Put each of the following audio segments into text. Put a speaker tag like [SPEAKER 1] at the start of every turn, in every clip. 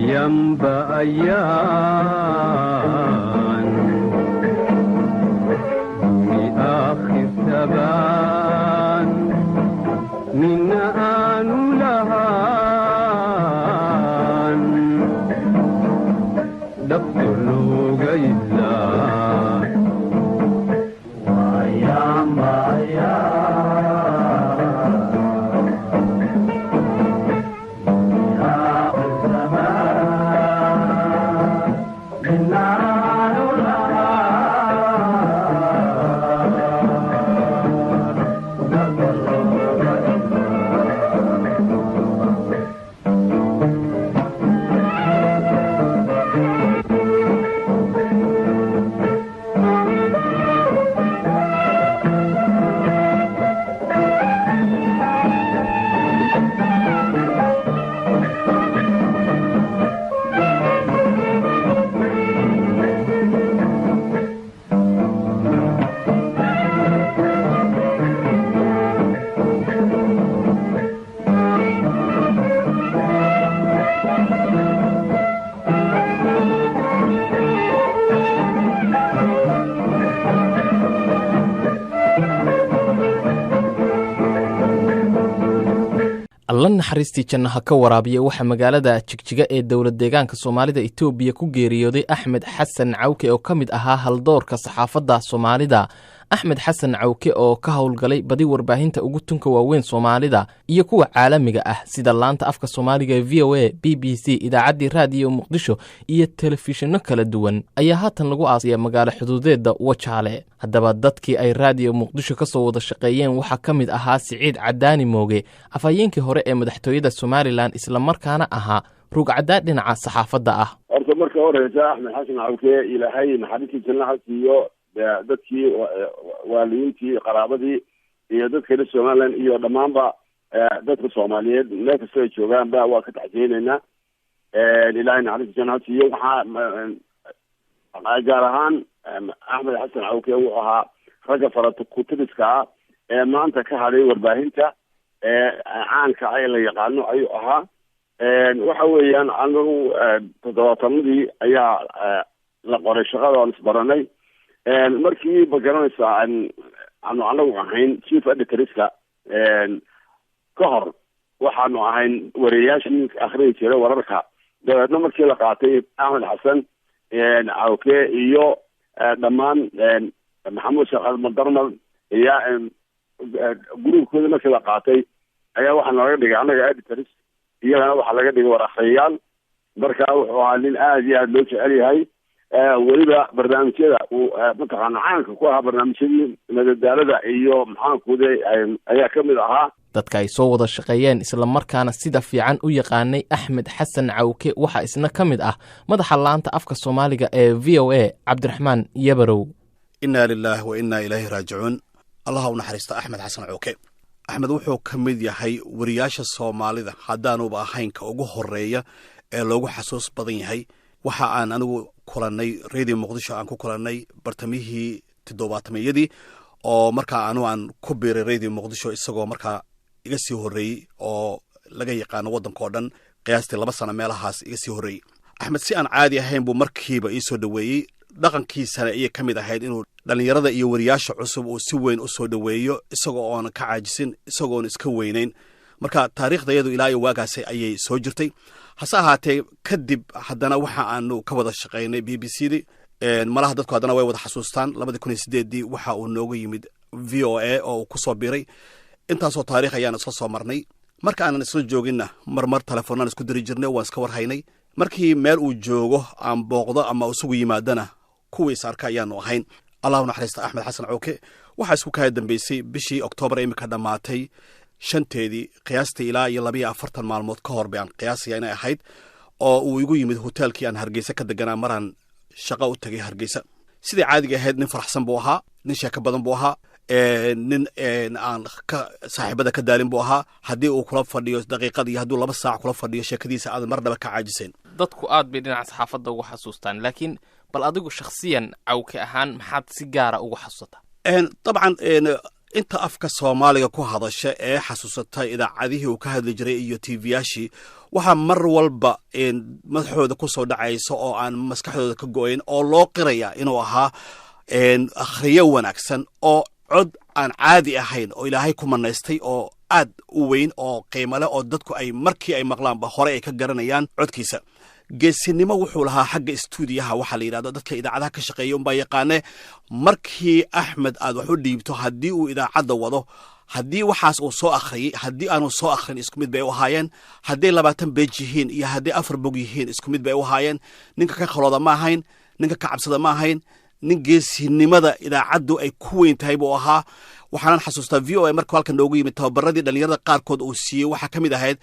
[SPEAKER 1] ينبأ أيام بآخر ثبان من آن لهان دفتر قيلا وأيام
[SPEAKER 2] alla naxariistii jannaha ka waraabiya waxa magaalada Jigjiga ee dawlad deegaanka Soomaalida Itoobiya ku geeriyooday Axmed Xasan Cawke oo kamid ahaa haldoorka saxaafadda Soomaalida. Axmed Xasan Cawke oo ka howlgalay badi warbaahinta ugu tunka waaweyn Soomaalida iyo kuwa caalamiga ah sida laanta afka Soomaaliga ee VOA, BBC, idaacadii raadiyo Muqdisho iyo telefishinno kala duwan ayaa haatan lagu aasay magaalo xuduudeedda Wajaale. haddaba dadkii ay raadiyo Muqdisho ka soo wada shaqeeyeen waxa kamid ahaa Siciid Cadaani Mooge, afhayeenkii hore ee madaxtooyada Somaliland isla markaana ahaa rugcada dhinaca saxaafadda ah.
[SPEAKER 3] horta marka horeysa Axmed Xasan Cawke ilaahay naxariistii jannaha siiyo dadkii waalidiintii qaraabadii iyo dadka Somaliland iyo dhamaanba dadka Soomaaliyeed meel kasta ay joogaan baa waa ka taxjeynayna ilaahay naxariistii jannaha siiyo. waxa gaar ahaan Axmed Xasan Cawke wuxuu ahaa ragga faratutiriska ee maanta ka hadhay warbaahinta caanka ay la yaqaano ayuu ahaa. waxa weeyaan anagu 70 ayaa la qoray shaqada oo isbaranay markii bagaranaysa anagu ahayn chief editorska ka hor waxaanu ahayn wariyaashii akhriyi jiray wararka. dabeedna markii la qaatay Axmed Xasan Cawke iyo dhammaan Maxamuud Sheekh Madarmal iyo gruubkooda markii la qaatay ayaa waxaa laga dhigay anaga editors iyagana waxaa laga dhigay waraaqayaal. marka wuxuu ahaa nin aad iyo aad loo jecel yahay weliba barnaamijyada uu mataqaana caanka ku ahaa barnaamijyadii madadaalada iyo maxaankuude ayaa kamid ahaa.
[SPEAKER 2] dadka ay soo wada shaqeeyeen isla markaana sida fiican u yaqaanay Axmed Xasan Cawke waxa isna kamid ah madaxa laanta afka Soomaaliga ee VOA Cabdiraxmaan Yabarow.
[SPEAKER 4] inna lillahi wa inna ilayhi raaji'uun. allah u naxariisto Axmed Xasan Cawke. axmed wuxuu kamid yahay wariyaasha Soomaalida hadaanuba ahayn ka ugu horeeya ee loogu xasuus badan yahay. waxa aan anigu kulanay Radio Muqdisho aan ku kulanay bartamihii 70-yadii oo markaa aan ku biiray Radio Muqdisho isagoo markaa iga sii horeeyay oo laga yaqaan wadanka oo dhan qiyaastii 2 sano meelahaas iga sii horeeyay. axmed si aan caadi ahayn buu markiiba ii soo dhaweeyay. dhaqankiisana ay kamid ahayd inuu dhalinyarada iyo wariyaasha cusub uu si weyn u soo dhaweeyo isagoo aan ka caajisin isagoo iska weynayn. marka taariikhdayadu ilaa iyo waagaas ayay soo jirtay. hase ahaatee kadib haddana waxa aanu ka wada shaqeynay BBC-da malaha dadku haddana way wada xasuustaan 2008 waxa uu nooga yimid VOA oo ku soo biiray. intaasoo taariikh ayaan isla soo marnay. marka aanan isla jooginna marmar telefoonaan isku diri jirnay waan iska warhaynay. markii meel uu joogo aan booqdo ama isugu yimaadana kuwii saarka ayaanu ahayn. allah u naxariista Axmed Xasan Cawke waxa isku ka dambeysay bishii Oktoobar imika dhamaatay 5teedii qiyaastii ilaa iyo 42 maalmood ka hor baan qiyaasaya inay ahayd oo uu igu yimid hotelkii aan Hargeysa ka deganaa maraan shaqo u tagay Hargeysa. sidii caadiga ahayd nin faraxsan buu ahaa, nin sheeko badan buu ahaa, nin aan saaxiibada ka daalin buu ahaa. haddii uu kula fadhiyo daqiiqad iyo hadduu 2 saac kula fadhiyo sheekadiisa aad marnaba ka caajiseen.
[SPEAKER 2] dadku aad bay dhinaca saxaafadda ugu xasuustaan laakiin bal adigu shakhsiyan Cawke ahaan maxaad si gaara ugu xasuusataa؟
[SPEAKER 4] طبعا inta afka Soomaaliga ku hadasha ee xasuusatay idaacadihii uu ka hadli jiray iyo TV-yaashii waxa mar walba madaxooda ku soo dhacayso oo aan maskaxdooda ka go'ayn oo loo qiraya inuu ahaa akhriyo wanaagsan oo cod aan caadi ahayn oo Ilaahay ku manaystay oo aad u weyn oo qiimo leh oo dadku ay markii ay maqlaanba hore ay ka garanayaan codkiisa geesinimo wuxuu lahaa xagga stuudiyaha waxa la yiraahdo dadka idaacadaha ka shaqeeya un baa yaqaane markii Axmed aad wax u dhiibto haddii uu idaacada wado haddii waxaas uu soo akhriyay haddii aanu soo akhrin isku mid bay u ahaayeen haddii 20 page yihiin iyo haddii 4 bog yihiin isku mid bay u ahaayeen ninka ka khalooda ma ahayn ninka ka cabsada ma ahayn nin geesinimada idaacadu ay ku weyn tahay buu ahaa waxaan xasuustaa VOA markii halkan noogu yimid tababaradii dhalinyarada qaarkood uu siiyay waxa kamid ahayd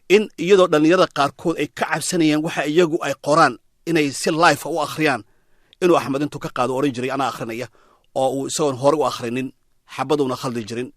[SPEAKER 4] in iyadoo dhalinyarada qaarkood ay ka cabsanayeen waxa iyagu ay qoraan inay si live u akhriyaan inuu Axmed intuu ka qaado oran jiray ana akhrinaya oo uu isagoon hore u akhrinin xabaduna khaldi jirin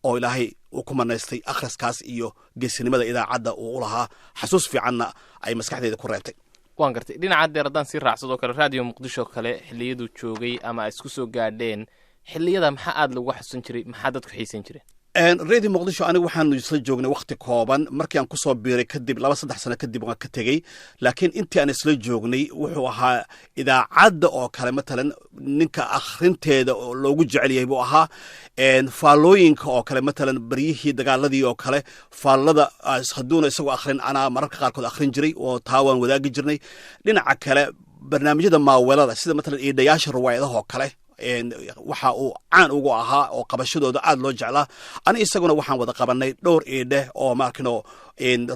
[SPEAKER 4] oo Ilaahay uu ku manaystay akhriskaas iyo geesinimada idaacada uu lahaa xasuus fiicanna ay maskaxdeeda ku reebtay
[SPEAKER 2] waan gartay dhinaca deeradan si raacsado kale radio Muqdisho kale xilliyadu joogay ama isku soo gaadheen xilliyada maxaa aad lagu xasuusan jiray maxaa dadku xiisan jireen
[SPEAKER 4] radio Muqdisho anigu waxaan isla joognay waqti kooban markii aan ku soo biiray kadib 2-3 sano kadib waan ka tagay laakiin intii aan isla joognay wuxuu ahaa idaacada oo kale matalan ninka akhrinteeda oo loogu jecel yahay buu ahaa faallooyinka oo kale matalan bariyihii dagaaladii oo kale faallada haduuna isagoo akhrin ana mararka qaarkood akhrin jiray oo taawaan wadaagi jirnay dhinaca kale barnaamijyada maawelada sida matalan eedayaasha riwaayadaha oo kale waxa uu caan ugu ahaa oo qabashadooda aad loo jeclaa ani isaguna waxaan wada qabanay dhowr eedhe oo markino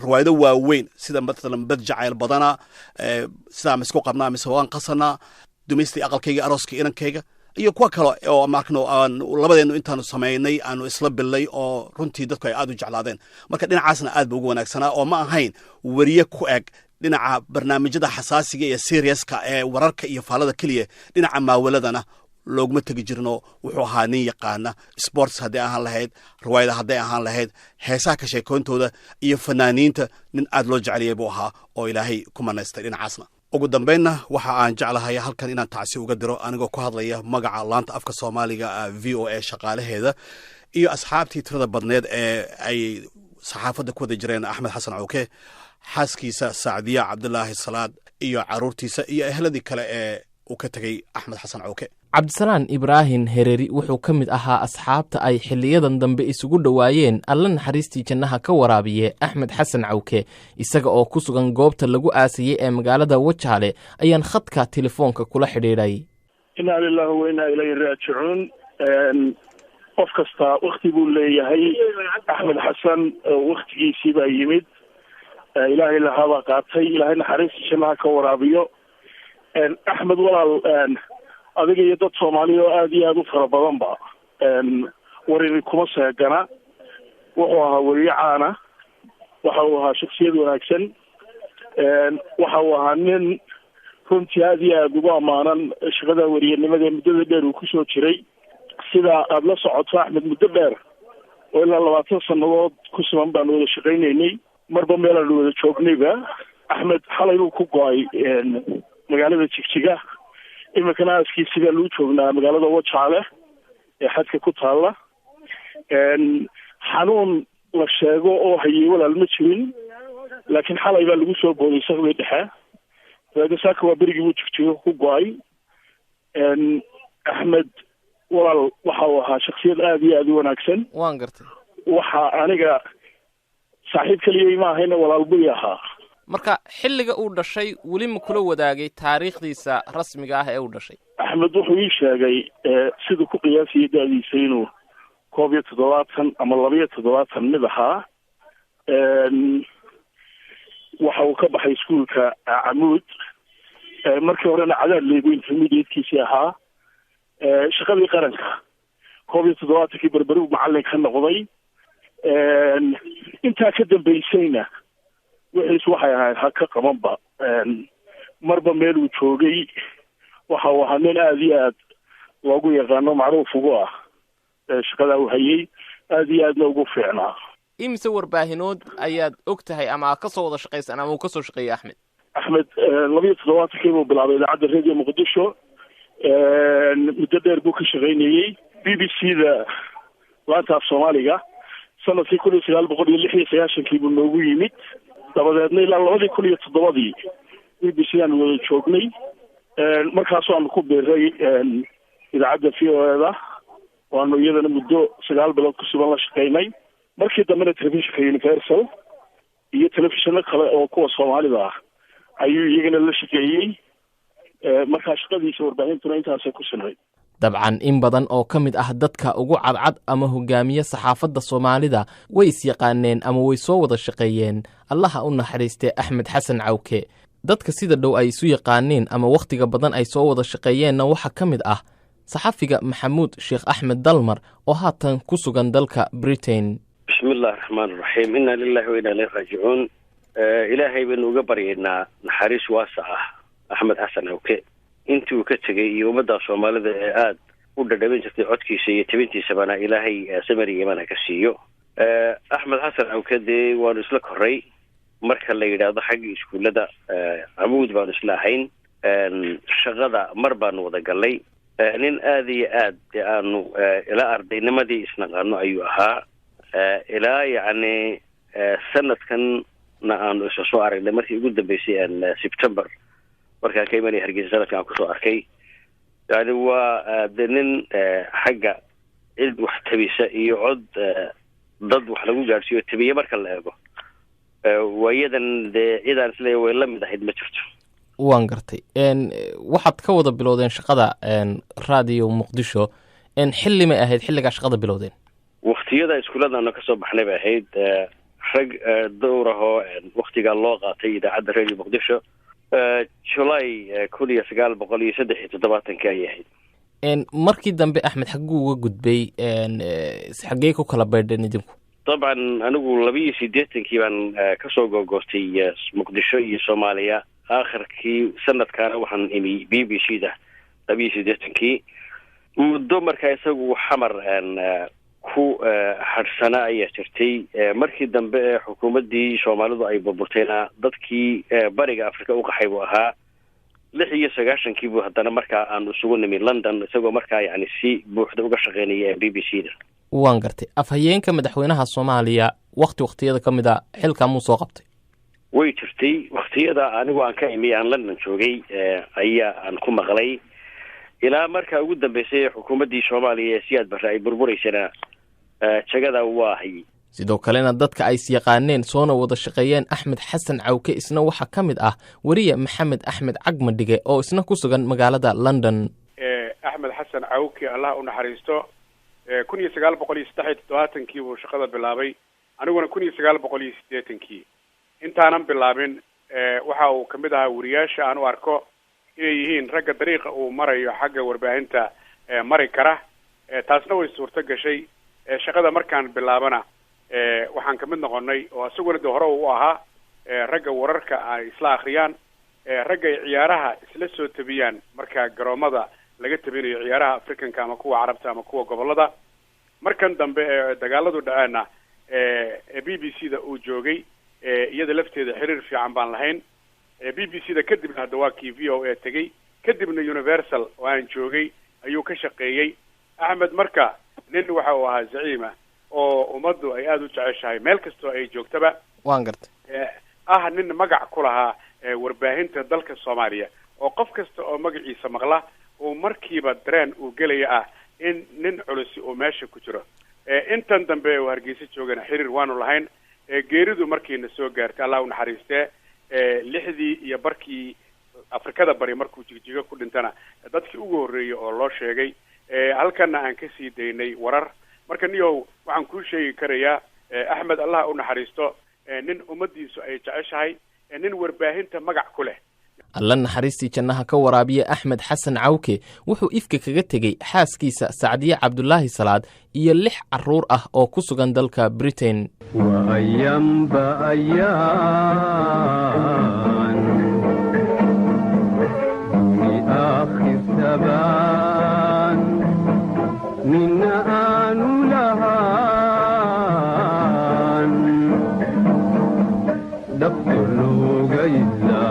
[SPEAKER 4] riwaayado waaweyn sida matalan bad jacayl badana sida isku qabnaa mise waan qasana dumaystay aqalkayga arooska inankayga iyo kuwa kale oo markino aan labadeenu intaanu sameeynay aanu isla bilay oo runtii dadku ay aad u jeclaadeen marka dhinacaasna aad buu ugu wanaagsanaa oo ma ahayn wariye ku eg dhinaca barnaamijyada xasaasiga iyo seriouska ee wararka iyo faalada kaliya dhinaca maawaladana looguma tagi jirno wuxuu ahaa nin yaqaana sports haddii ahaan lahayd riwaayada hadday ahaan lahayd heesaha ka sheekoontooda iyo fanaaniinta nin aad loo jeceliyay buu ahaa oo Ilaahay ku manaystay dhinacaasna ugu dambeynna waxa aan jeclahay halkan inaan tacsi uga diro anigoo ku hadlaya magaca laanta afka Soomaaliga VOA shaqaalaheeda iyo asxaabtii tirada badneed ee ay saxaafadda ku wada jireen Axmed Xasan Cawke xaaskiisa Saacdiya Cabdullaahi Salaad iyo caruurtiisa iyo ehladii kale ee uu ka tagay Axmed Xasan Cawke
[SPEAKER 2] cabdisalaan ibraahim hereri wuxuu ka mid ahaa asxaabta ay xiliyadan dambe isugu dhowaayeen alla naxariistii jannaha ka waraabiye Axmed Xasan Cawke isaga oo ku sugan goobta lagu aasayay ee magaalada Wajaale ayaan khadka telefoonka kula xidhiidhay
[SPEAKER 5] inna lillahi wa inna ilayhi raaji'uun qof kasta waqti buu leeyahay Axmed Xasan waqtigiisii baa yimid ilaahay la haba qaatay ilaahay naxariistii jannaha ka waraabiyo Axmed walaal adiga iyo dad Soomaaliya oo aad iyo aad u fara badan ba warin kuma seegana wuxuu ahaa wariye caana waxa uu ahaa shakhsiyad wanaagsan waxa uu ahaa nin runtii aad iyo aad ugu amaanan shaqada wariyenimada muddada dheer uu kusoo jiray sida aad la socoto Axmed muddo dheer oo ilaa 20 sanadood ku sugan baan wada shaqaynaynay marba meel aan wada joognayba Axmed xalay uu ku go'ay magaalada Jigjiga imikana askiisii baa lagu joognaa magaalada Wajaale ee xadka ku taala xanuun la sheego oo hayay walaal ma jirin laakiin xalay baa lagu soo booday saqdi dhexe saaka waa berigii uu Jigjiga ku go'ay Axmed walaal waxa uu ahaa shakhsiyad aad iyo aad u wanaagsan
[SPEAKER 2] waan gartay
[SPEAKER 5] waxa aniga saaxiib kaliya ma ahayna walaal buu ahaa
[SPEAKER 2] marka xilliga uu dhashay wali ma kula wadaagay taariikhdiisa rasmiga ah ee uu dhashay
[SPEAKER 5] Axmed wuxuu ii sheegay sidoo ku qiyaasiyay da'diisa inuu 17 ama 27 mid ahaa waxa uu ka baxay iskuulka Amuud markii horena cadaad leeyahay intermediate-kiisii ahaa shaqadii qaranka 17kii barbaru macallin ka noqday intaa ka dambeysayna wixii waxay ahayd ha ka qabanba marba meel uu joogay waxa uu ahaa nin aad iyo aad loogu yaqaano macruuf ugu ah shaqada uu hayay aad iyo aad loogu fiicnaa
[SPEAKER 2] imse warbaahinood ayaad og tahay ama ka soo wada shaqaysan ama uu ka soo shaqeeyay
[SPEAKER 5] Axmed 27kii buu bilaabay idaacadda radio Muqdisho muddo dheer buu ka shaqaynayay BBC-da laanta af soomaaliga sanadkii 1996 buu noogu yimid dabadeedna ilaa 2007 BBC aan wada joognay markaas aan ku beeray idaacadda VOA waanu iyadana muddo 9 bilood ku sugan la shaqeynay markii dambena telefishinka Universal iyo telefishinka kale oo kuwa Soomaalida ah ayuu iyagana la shaqeeyay markaa shaqadiisa warbaahintu intaas ku sinay
[SPEAKER 2] dabcan in badan oo ka mid ah dadka ugu cadcad ama hogaamiye saxaafadda Soomaalida way is yaqaaneen ama way soo wada shaqeeyeen allaha u naxariistay Axmed Xasan Cawke dadka sida dhow ay isu yaqaaneen ama waqtiga badan ay soo wada shaqeeyeenna waxa ka mid ah saxafiga Maxamuud Sheekh Axmed Dalmar oo haatan ku sugan dalka Britain
[SPEAKER 6] bismillaahir rahmaanir rahiim inna lillahi wa inna ilayhi raaji'uun ilaahay banu uga baryeynaa naxariis waasa ah Axmed Xasan Cawke intuu ka tagay iyo ummadda Soomaalida ee aad u dhadhamin jirtay codkiisa iyo tabintiisa bana ilaahay samariga mana ka siiyo Axmed Xasan Cawke waan isla koray marka la yiraahdo xagga iskuulada amuud baan isla ahayn shaqada mar baan wada galay nin aad iyo aad aanu ila ardaynimadii isnaqaano ayuu ahaa ilaa yani sanadkan aanu soo aragnay markii ugu dambeysay September markaa ka imanay Hargeysa sanadkan ku soo arkay yani waa nin xagga cid wax tabisa iyo cod dad wax lagu gaarsiiyo tabiye marka la eego waayadan ciidan isla way la mid ahayd ma jirto
[SPEAKER 2] waan gartay waxaad ka wada bilowdeen shaqada radio Muqdisho xilli ma ahayd xilliga shaqada bilowdeen
[SPEAKER 6] waqtiyada iskuuladana ka soo baxnay bay ahayd rag dowraho waqtiga loo qaatay idaacadda radio Muqdisho July 1973 ay ahayd
[SPEAKER 2] markii dambe Axmed xaguu uga gudbay xagee ku kala baydheen idinku
[SPEAKER 6] طبعا anigu 82 baan ka soo goostay Muqdisho iyo Soomaaliya aakhirkii sanadkan waxaan imi BBC-da 82 muddo markaa isagu xamar ku harsana ayaa jirtay markii dambe xukuumaddii Soomaalidu ay burburtayna dadkii bariga Afrika u qaxay buu ahaa 96 buu haddana markaa aan isugu nimi London isagoo markaa yani si buuxda uga shaqeynaya BBC-da
[SPEAKER 2] waan gartay afhayeenka madaxweynaha Soomaaliya waqtiyada kamida xilka muu soo qabtay
[SPEAKER 6] way jirtay waqtiyada anigu aan ka imi aan London joogay ayaa aan ku maqlay ilaa markaa ugu dambeysay xukuumaddii Soomaaliya Siyaad Barre ay burbureysana jagada waahay
[SPEAKER 2] sidoo kalena dadka ay yaqaaneen soona wada shaqeeyeen Axmed Xasan Cawke isna waxa kamid ah wariye Maxamed Axmed Cagmadhige oo isna ku sugan magaalada London
[SPEAKER 7] Axmed Xasan Cawke Allah u naxariisto 1973 buu shaqada bilaabay aniguna 1980 intaanan bilaabin waxa uu kamid ahaa wariyaasha aan u arko inay yihiin ragga dariiqa uu marayo xagga warbaahinta mari kara taasna way suurto gashay shaqada markaan bilaabana waxaan kamid noqonay oo asaguna hore uu ahaa ragga wararka ay isla akhriyaan ragga ciyaaraha isla soo tabiyaan marka garoomada laga tabinayo ciyaaraha Afrikanka ama kuwa Carabta ama kuwa gobolada markan dambe dagaaladu dhacaana BBC-da uu joogay iyada lafteeda xiriir fiican baan lahayn BBC-da kadib hadda waa VOA tagay kadibna Universal oo aan joogay ayuu ka shaqeeyay Axmed marka nin waxa uu ahaa zaciima oo ummaddu ay aad u jeceshahay meel kastoo ay joogtaba
[SPEAKER 2] waan gartay
[SPEAKER 7] nin magac ku lahaa warbaahinta dalka Soomaaliya oo qof kasta oo magaciisa maqla oo markiiba dareen uu galaya in nin culus oo meesha ku jiro intan dambe oo Hargeysa joogana xiriir waanu lahayn geeridu markiina soo gaartay Allah u naxariistee 6 iyo barkii Afrikada bari markuu jigjiga ku dhintana dadkii ugu horeeyay oo loo sheegay halkana aan ka sii daynay warar marka niyow waxaan ku sheegi karayaa Axmed Allah u naxariisto nin ummadiisu ay jeceshahay nin warbaahinta magac ku leh
[SPEAKER 2] alla naxariistii jannaha ka waraabiye Axmed Xasan Cawke wuxuu ifka kaga tegay xaaskiisa Sacdiye Cabdullaahi Salaad iyo 6 caruur ah oo ku sugan dalka Britain
[SPEAKER 1] wa ayyam ba ayyan ni akhir saban min anu lahan dablu gayla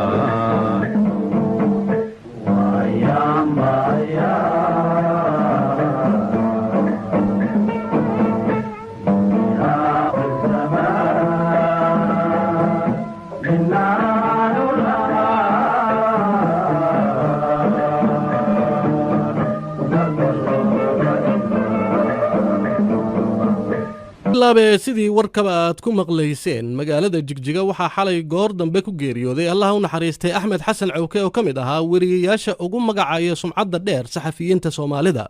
[SPEAKER 8] bilaabay sidii warkaba aad ku maqlayseen magaalada Jigjiga waxaa xalay goor dambe ku geeriyooday Allah u naxariistay Axmed Xasan Cawke oo kamid ahaa wariyayaasha ugu magacaya sumcadda dheer saxafiyiinta Soomaalida.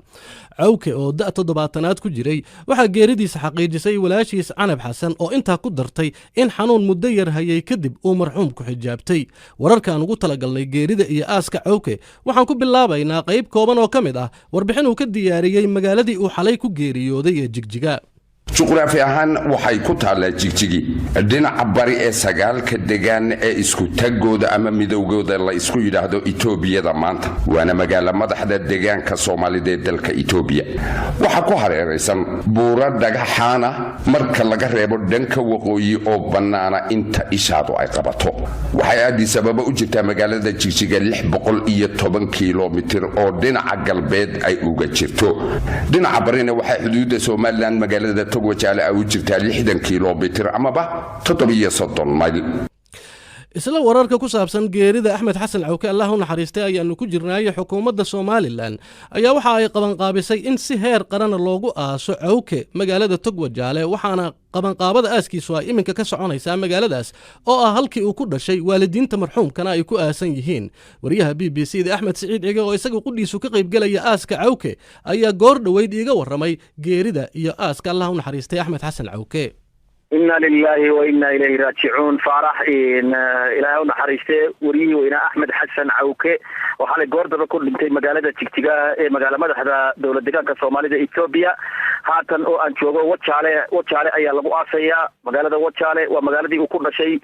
[SPEAKER 8] Cawke oo da' 70aad ku jiray waxa geeridiisa xaqiijisay walaashiis Canab Xasan oo intaa ku dartay in xanuun muddo yar hayay kadib uu marxuum ku xijaabtay. Wararkan ugu talagalnay geerida iyo aaska Cawke waxaan ku bilaabaynaa qayb kooban oo kamid ah warbixin uu ka diyaariyay magaaladii uu xalay ku geeriyooday ee Jigjiga.
[SPEAKER 9] juqraafi ahaan waxay ku taallaa Jigjigi dhinaca bari ee sagaalka deegaan ee isku tagooda ama midowgooda la isku yiraahdo Itoobiyada maanta waana magaalo madaxda deegaanka Soomaalida ee dalka Itoobiya waxa ku hareeraysan buura dhagaxaana marka laga reebo dhanka waqooyi oo banaana inta ishaadu ay qabato waxay aadi sabab u jirtaa magaalada Jigjiga 610 kiiloomitir oo dhinaca galbeed ay uga jirto dhinaca barina waxay xuduudda Soomaaliland magaalada وجعل أوجرتها 60 كيلومتر أما با 730 ميل
[SPEAKER 8] isla wararka ku saabsan geerida Axmed Xasan Cawke Allah u naxariistay ayaanu ku jirnay xukuumadda Soomaaliland ayaa waxa ay qaban qaabisay in si heer qaran loogu aaso Cawke magaalada Togwajaale waxaana qaban qaabada aaskiisu ay iminka ka soconaysaa magaaladaas oo ah halkii uu ku dhashay waalidiinta marxuumkana ay ku aasan yihiin wariyaha BBC-da Axmed Saciid Cige oo isaga qudhiisu ka qayb galaya aaska Cawke ayaa goor dhaweyd iiga waramay geerida iyo aaska Allah u naxariistay Axmed Xasan Cawke.
[SPEAKER 10] إنا لله وإنا إليه راجعون فرح إن إلهي ونحرسته وريه وإنا أحمد حسن عوكي وحال جورد بكل بنتي مقالة تكتيكا مقالة مدحدة دولة دقاقة الصومالية إثيوبيا هاتن أو أنشوغو واتشالي أي لبو آسيا مقالة واتشالي ومقالة دي وكل شيء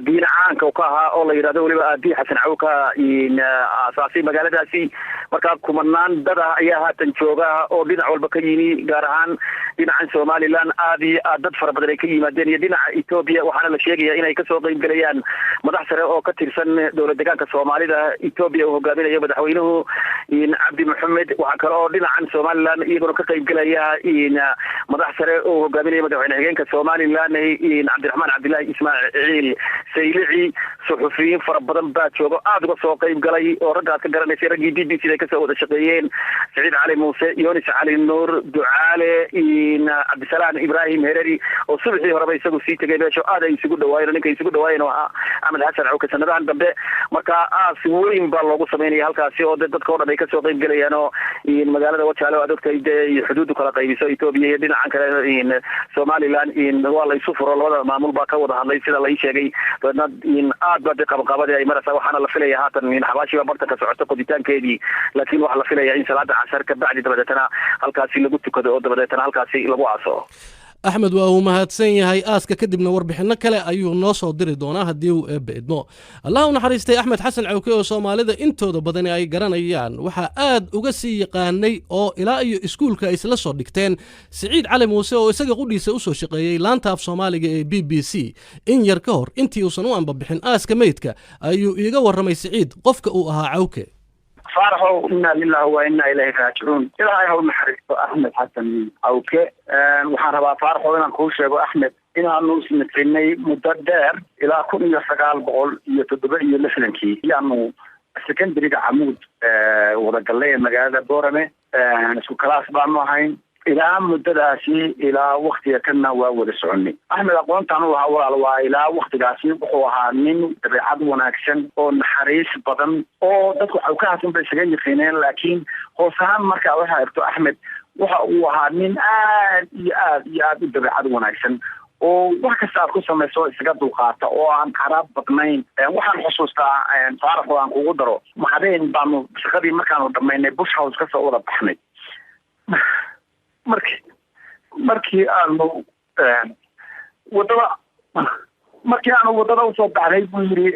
[SPEAKER 10] بين عانك وكاها أولا يرادو لبا أبي حسن عوكا إن أساسي مقالة داسي مركا كمانان دادا أي هاتن شوغا أو دين عول بكيني قارهان دين عن صومالي لان آدي آداد فربدريكي yimaadeen dhinaca Itoobiya waxaana la sheegayaa inay ka soo qayb galayaan madax sare oo ka tirsan dowladda deegaanka Soomaalida Itoobiya oo hogaaminaya madaxweynuhu in Cabdi Maxamed waxa kale oo dhinacan Soomaaliland iyagoo ka qayb galaya in madax sare oo hogaaminaya madaxweynaha Soomaaliland in Cabdiraxmaan Cabdilaahi Ismaaciil Saylici suxufiyiin fara badan baa joogo aad uga soo qayb galay oo raggaas ka garanaysa raggii BBC ka soo wada shaqeeyeen Saciid Cali Muuse Yoonis Cali Nuur Ducaale in Cabdisalaam Ibrahim Hereri oo subaxii horeba isagu sii tagay meesha aad ay isugu dhawaayeen ninka isugu dhawaayeen oo Axmed Xasan Cawke sanadahan dambe marka aas weyn baa loogu sameeyay halkaasi oo dadka oo dhan ay ka soo qayb galayaan oo in magaalada Wajaale oo dadka ay xuduud kala qaybiso Itoobiya iyo dhinacan kale in Somaliland in waa la isu furo labada maamul baa ka wada hadlay sida la sheegay in aad baa qabqabada ay marasa waxaana la filayaa haatan in xabaashiga barta ka socoto qoditaankeedii laakiin waxa la filayaa in salaada casar ka bacdi dabadeetana halkaasi lagu tukado oo dabadeetana halkaasi lagu aaso
[SPEAKER 8] أحمد وهو mahadsan yahay aaska kadibna warbixino kale ayuu noo soo diri doonaa hadii uu eebedmo Allah u naxariistay Axmed Xasan Cawke oo Soomaalida intooda badan ay garanayaan waxa aad uga sii yaqaanay oo ilaa iyo iskuulka isla soo dhigteen Saciid Cali Muuse oo isaga qudhiisa u soo shaqeeyay laanta af Soomaaliga ee BBC in yar ka hor intii uu san u anba bixin aaska meydka ayuu iiga waramay Saciid qofka uu ahaa Cawke
[SPEAKER 10] فارحوا إنا لله وإنا إليه راجعون إلهي هو محرق أحمد حسن عوكي وحاربا فارحوا إنا نقول شيء أحمد إنا نوصل نتريني مددر إلى كل يسقال بقول يتدبعي لسلنكي يعني السكندري عمود ورقلية مقالة بورمي نسو كلاس بعمهين إلى مدداسي إلى وقت يكنا وأول سعني أحمد أقول تانو هوا إلى وقت داسي وحوها من رعاد وناكسن أو نحريس بدن أو دتكو حوكاتهم بسجن يخينين لكن هو سهم مركا وها إرتو أحمد وحوها من آد رعاد وناكسن oo wax kasta ku sameeyo isaga dulqaata oo aan xaraab badnayn waxaan xusuustaa faarax oo aan ugu daro maxadeen baanu shaqadii markaan dhameynay bush house ka soo wada baxnay markii aanu wadada usoo baxday buu yiri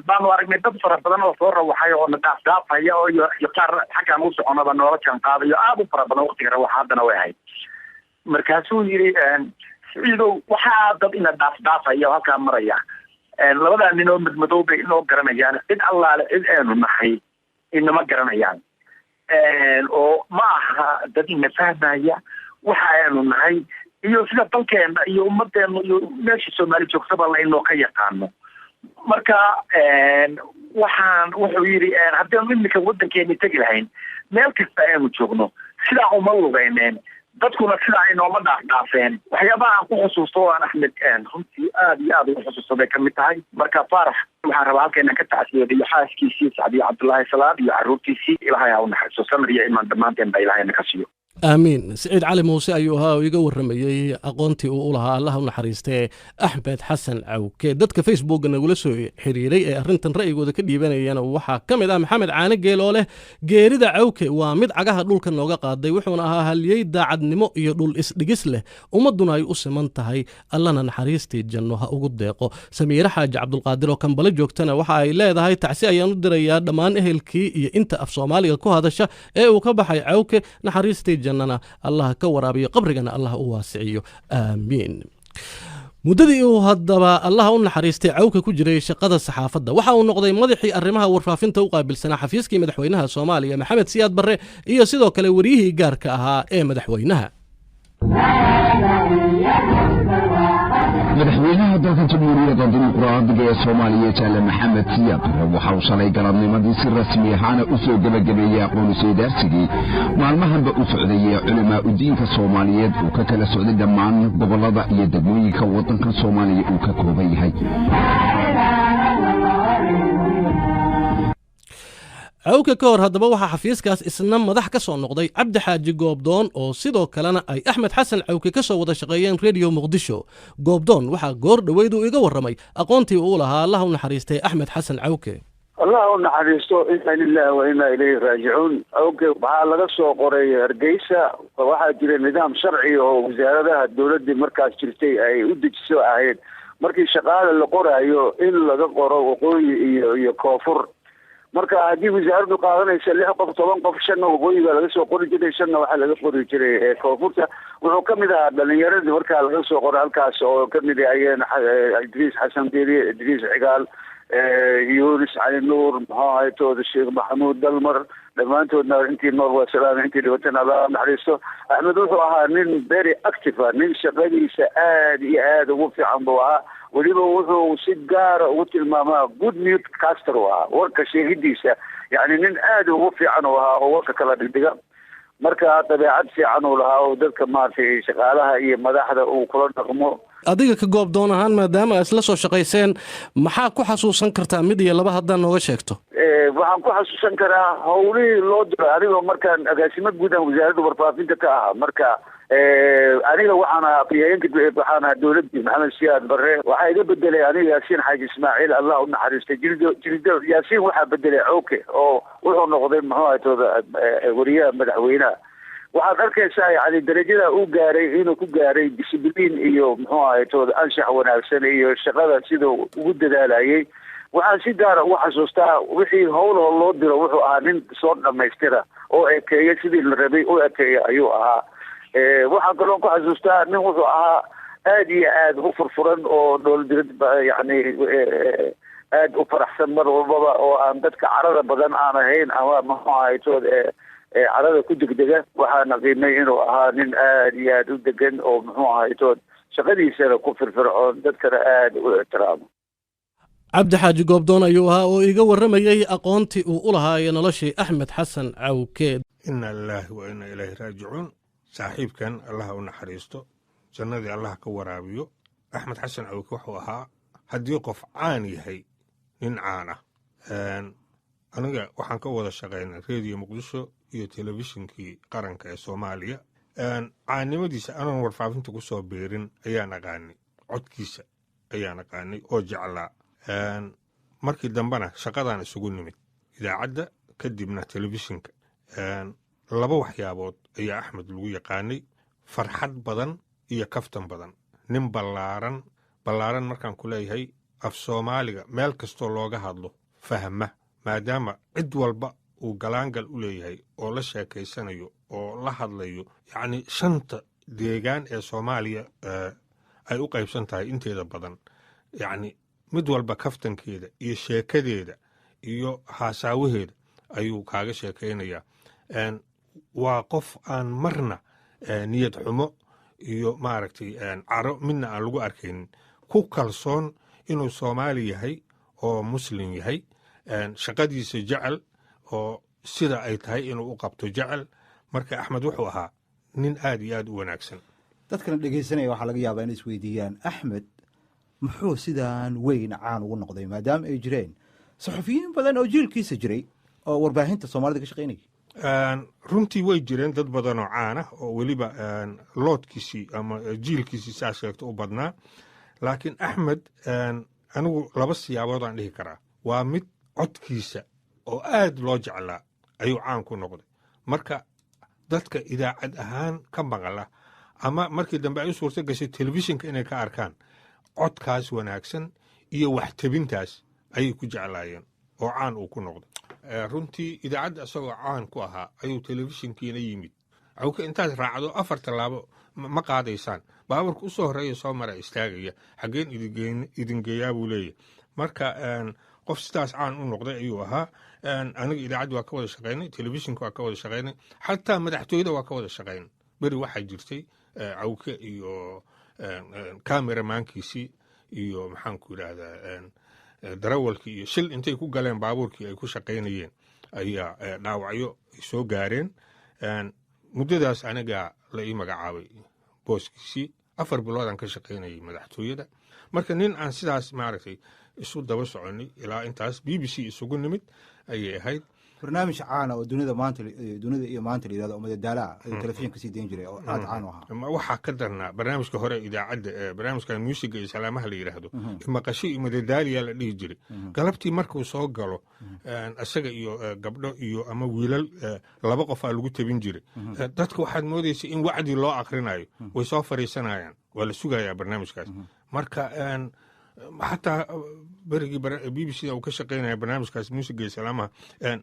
[SPEAKER 10] baanu aragnay dad fara badan oo soo rawaxay oo nadaafaya oo iyo qaar xaggan u soconaba noola jaan qaadayo aad u fara badan waqtiga waxa hadana way ahayd markaasuu yiri ciido waxaa dad ina daafaya halka maraya labada nin oo madmadowbay inoo garanayaan cid allaale cid aanu nahay inama garanayaan oo ma aha dad ina fahmaya waxa aanu nahay iyo sida dalkeena iyo ummadeena iyo meesha Soomaali joogtaba la inoo ka yaqaano marka wuxuu yiri haddii midna wadankeena tagi lahayn meel kasta aanu joogno sida uma lugayneen dadkuna sida ay nooma dhaafeen waxyaabaha aan ku xusuusto oo aan Axmed runtii aad iyo aad ugu xusuusto bay kamid tahay marka Faarax waxaan rabaa halkan inaan ka tacsiyeeyo xaaskiisii Sacdiye Cabdullaahi Salaad iyo carruurtiisii Ilaahay ha u naxariisto samir iyo imaan dhammaanteen baa Ilaahay naga siiyo
[SPEAKER 8] آمين سعيد علي موسى أيها ويقول رمي أقونتي وقولها الله ونحرسته أحمد حسن عوكي دتك فيسبوك نقول سوي حريري أرنتن رأي وذا كدي بني أنا وحا كم إذا محمد عانق قالوا له جيرد عوكي ومد عجها دول كان نوجا قاضي وحنا هل يدا عد نمو يدول دقسله ومدنا يقص منتهي الله نحرستي جنوها وجود دقو سمير حاج عبد القادر وكان بلد جوكتنا وحا لا هذا هاي تعسي يندر يا دمان أهلكي أنت أفصومالي كو هذا الشيء وكبحي عوكي نحرستي جننا الله كورابي قبرنا الله واسعيه آمين مددي هدبا الله u naxariistay cawka ku jiray shaqada saxaafadda waxa uu noqday madaxii arrimaha warfaafinta u qaabilsanaa xafiiskii madaxweynaha Soomaaliya Maxamed Siyaad Barre iyo sidoo kale wariyihii gaarka ahaa ee madaxweynaha
[SPEAKER 11] madaxweynaha dalka jamhuuriyadda dimuqraadiga ee Soomaaliya Jaale Maxamed Siyaad Barre waxa uu shalay galabnimadii si rasmi ah u soo gabagabeeyay aqoonsidaarsigii maalmahanba u socday culimaa u diinka Soomaaliyeed oo ka kala socday dhammaan gobolada iyo degmooyinka waddanka Soomaaliya uu ka kooban yahay
[SPEAKER 8] عوكا كور هدبا وحا حفيزكاس اسنا مدح كسو نقضي عبد حاجي قوبدون او سيدو كلنا اي احمد حسن عوكا كسو ودا شقيين راديو مقدشو قوبدون وحا قور دويدو ايغا ورمي اقونتي اولها الله نحريستي احمد حسن عوكا
[SPEAKER 12] الله نحريستو إنا لله وإنا إليه راجعون عوكا waxaa laga soo qoray Hargeysa waxa jira nidaam sharci oo wasaaradaha dawladda markaas jirtay ay u dejiso ahayd markii shaqaale la qorayo in laga qoro waqooyi iyo koonfur marka hadii wasaaraddu qaadanaysa 6 qof 10 qof 5 waqooyiga laga soo qori jiray 5 waxa laga qori jiray koonfurta wuxuu kamid ahaa dhalinyarada marka laga soo qoro halkaas oo kamid ayeen Idris Xasan Diiri Idris Cigaal Yunus Ali Nuur mahaytooda Sheekh Maxamuud Dalmar dhamaantoodna intii nool waa salaam intii dhawatan Allah naxariisto Axmed wuxuu ahaa nin very active nin shaqadiisa aad iyo aad ugu fiican buu ahaa waliba wuxuu si gaar ah u tilmaamaa good newscaster waa warka sheegidiisa yani nin aad ugu fiican oo warka kala dhigdhiga marka dabeecad fiican uu lahaa oo dadka maartay shaqaalaha iyo madaxda uu kula dhaqmo
[SPEAKER 8] adiga ka goob doon ahaan maadaama isla soo shaqayseen maxaa ku xasuusan kartaa mid iyo laba haddaan nooga sheegto
[SPEAKER 12] waxaan ku xasuusan karaa howlihii loo diray anigoo markaan agaasimo guud aan wasaaradda warfaafinta ka ahaa marka aniga waxaana dawladda Maxamed Siyaad Barre waxa iga bedelay aniga Yaasiin Xaaji Ismaaciil Allah u naxariistay jildo Yaasiin waxa bedelay Cawke oo wuxuu noqday maxaatooda wariyaha madaxweynaha waxaad arkaysaa yani darajada uu gaaray inuu ku gaaray discipline iyo maxaatooda anshax wanaagsan iyo shaqada sidoo ugu dadaalayay waxaan si gaar ah u xasuustaa wixii howl loo diro wuxuu ahaa nin soo dhameystira oo ekeeyo sidii la rabay oo ekeeyo ayuu ahaa waxaan kaloo ku xasuustaa nin wuxuu ahaa aad iyo aad u furfuran oo dowladda yani aad u faraxsan mar walbaba oo aan dadka carada badan aan ahayn ama maxaaytood carada ku degdega waxaana qiimay inuu ahaa nin aad iyo aad u degan oo maxaaytood shaqadiisana ku firfircoon dadkana aad u ixtiraamo
[SPEAKER 8] عبد حاجي قوبدون أيها وإيجا ورمي أقونتي وقولها ينلشي أحمد حسن عوكي
[SPEAKER 13] إنا لله وإنا إليه راجعون صاحب كان الله ونحريسته جنادي الله كورابيو أحمد حسن عوكي وحوها هدي يقف عاني هي من عانة أنا وحن كوضا شغالين راديو مقدشو iyo telefishinkii qaranka ee Soomaaliya caanimadiisa aan warfaafinta ku soo beerin ayaan aqaanay codkiisa ayaan aqaanay oo jeclaa markii dambana shaqadan isugu nimid idaacadda kadibna telefishinka laba waxyaabood ayaa Axmed lagu yaqaanay farxad badan iyo kaftan badan nin ballaaran markaan ku leeyahay af Soomaaliga meel kastoo looga hadlo fahma maadaama cid walba uu galaangal u leeyahay oo la sheekaysanayo oo la hadlayo yani shanta deegaan ee Soomaaliya ay u qaybsan tahay inteeda badan yani mid walba kaftankeeda iyo sheekadeeda iyo haasaawaheeda ayuu kaaga sheekaynayaa waa qof aan marna niyad xumo iyo maaragtay caro midna aan lagu arkaynin ku kalsoon inuu Soomaali yahay oo muslim yahay shaqadiisa jecel oo sida ay tahay inuu u qabto jecel marka Axmed wuxuu ahaa nin aad iyo aad u wanaagsan.
[SPEAKER 14] dadkana dhegaysanaya waxaa laga yaabaa inay isweydiiyaan axmed muxuu sidaan weyn caan ugu noqday maadaama ay jireen saxufiyiin badan oo jiilkiisa jiray oo warbaahinta soomaalida ka shaqaynayay.
[SPEAKER 13] runtii way jireen dad badan oo caan ah oo weliba loodkiisii ama jiilkiisii saa sheegto u badnaa, laakiin axmed anigu laba siyaabood aan dhihi karaa. waa mid codkiisa oo aad loo jeclaa ayuu caan ku noqday, marka dadka idaacad ahaan ka maqala ama markii dambe ay u suurto gashay telefishinka inay ka arkaan codkaas wanaagsan iyo waxtabintaas ayay ku jeclaayeen oo caan uu ku noqday. runtii idaacadda isagoo caan ku ahaa ayuu telefishinkiina yimid. cawke intaad raacdo 4 tallaabo ma qaadaysaan, baaburka u soo horreeya soo mara istaagaya, xaggeen idin geeyaa buu leeyahy. marka qof sidaas caan u noqday ayuu ahaa. aniga idaacadda waa ka wada shaqaynay, telefishinka waa ka wada shaqaynay, xataa madaxtooyada waa ka wada shaqaynay. beri waxaa jirtay cawke iyo kameramaankiisii iyo maxaanku yidhaahdaa darawalkii iyo shil intay ku galeen baabuurkii ay ku shaqaynayeen ayaa dhaawacyo soo gaareen. muddadaas anigaa la ii magacaabay booskiisii. 4 biloodaan ka shaqaynayay madaxtooyada. marka nin aan sidaas maaragtay isu daba soconay ilaa intaas BBC isugu nimid ayay ahayd.
[SPEAKER 14] barnaamij caana oo dunida iyo maanta la yidhahdo madadaala ayuu telefishinka sii dayn jiray oo aad caan u ahaa.
[SPEAKER 13] waxaa ka darnaa barnaamijka hore idaacadda barnaamijkan muusiga iyo salaamaha la yidhaahdo maqasho iyo madadaaliyaa la dhihi jiray. galabtii markuu soo galo isaga iyo gabdho iyo ama wiilal 2 qof aa lagu tabin jiray. dadka waxaad moodaysa in wacdi loo akrinayo, way soo fariisanayaan, waa la sugayaa barnaamijkaas. marka xataa berigii BBC uu ka shaqaynaya barnaamijkaas muusiga iyo salaamaha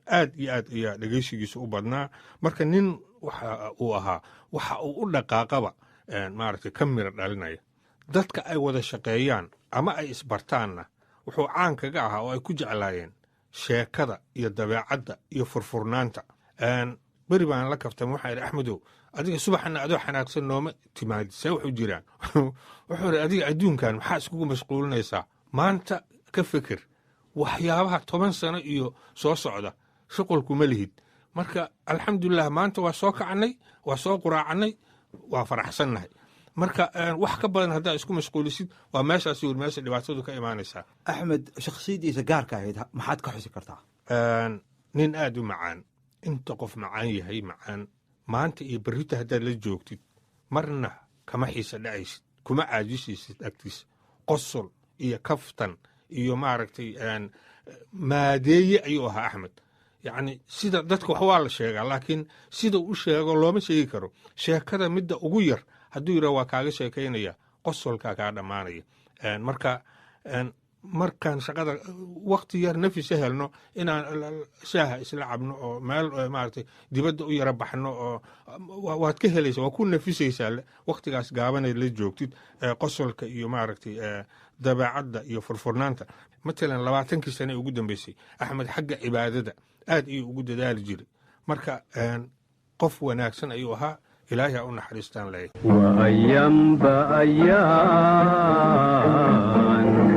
[SPEAKER 13] aad iyo aad ayaa dhegeysigiisa u badnaa. marka nin waxa uu ahaa waxa uu u dhaqaaqaba maaragtay ka mira dhalinaya. dadka ay wada shaqeeyaan ama ay isbartaanna wuxuu caan kaga ahaa oo ay ku jeclaayeen sheekada iyo dabeecadda iyo furfurnaanta. beri baan la kaftama waxaa idhi axmedow adiga subaxana adoo xanaaqsan nooma timaadi see wuxuu jiraan. wuxuu idhi adiga adduunkan maxaa iskugu mashquulinaysaa, maanta ka fikir waxyaabaha 10 sano iyo soo socda shuqulkuma lihid. marka alxamdulilah maanta waa soo kacnay, waa soo quraacnay, waa faraxsannahay. marka wax ka badan haddaa isku mashquulisid waa meeshaas yur meesha dhibaatadu ka imaanaysaa.
[SPEAKER 14] axmed shakhsiyaddiisa gaarka ahayd maxaad ka xusi kartaa?
[SPEAKER 13] nin aad u macaan, inta qof macaan yahay macaan. maanta iyo berrita haddaad la joogtid marna kama xiisa dhacaysid, kuma caajisaysid agtiisa. qosol iyo kaftan iyo maaragtay maadeeye ayuu ahaa axmed. yacni sida dadka wax waa la sheegaa, laakiin sida u sheego looma sheegi karo. sheekada midda ugu yar hadduu yidhaha waa kaaga sheekaynaya, qosolkaa kaa dhammaanaya. markaan shaqada wakti yar nafisa helno inaan shaaha isla cabno oo meel maaragtay dibadda u yara baxno oo waad ka helaysaa, waa ku nafisaysaa waktigaas gaabaneed la joogtid. qosolka iyo maaragtay dabeecadda iyo furfurnaanta. matalan 20kii sane ugu dambeysay axmed xagga cibaadada aad ayuu ugu dadaali jiray. marka qof wanaagsan ayuu ahaa. ilaahay ha u naxariistaan leeyahay.
[SPEAKER 1] وأيام بأيام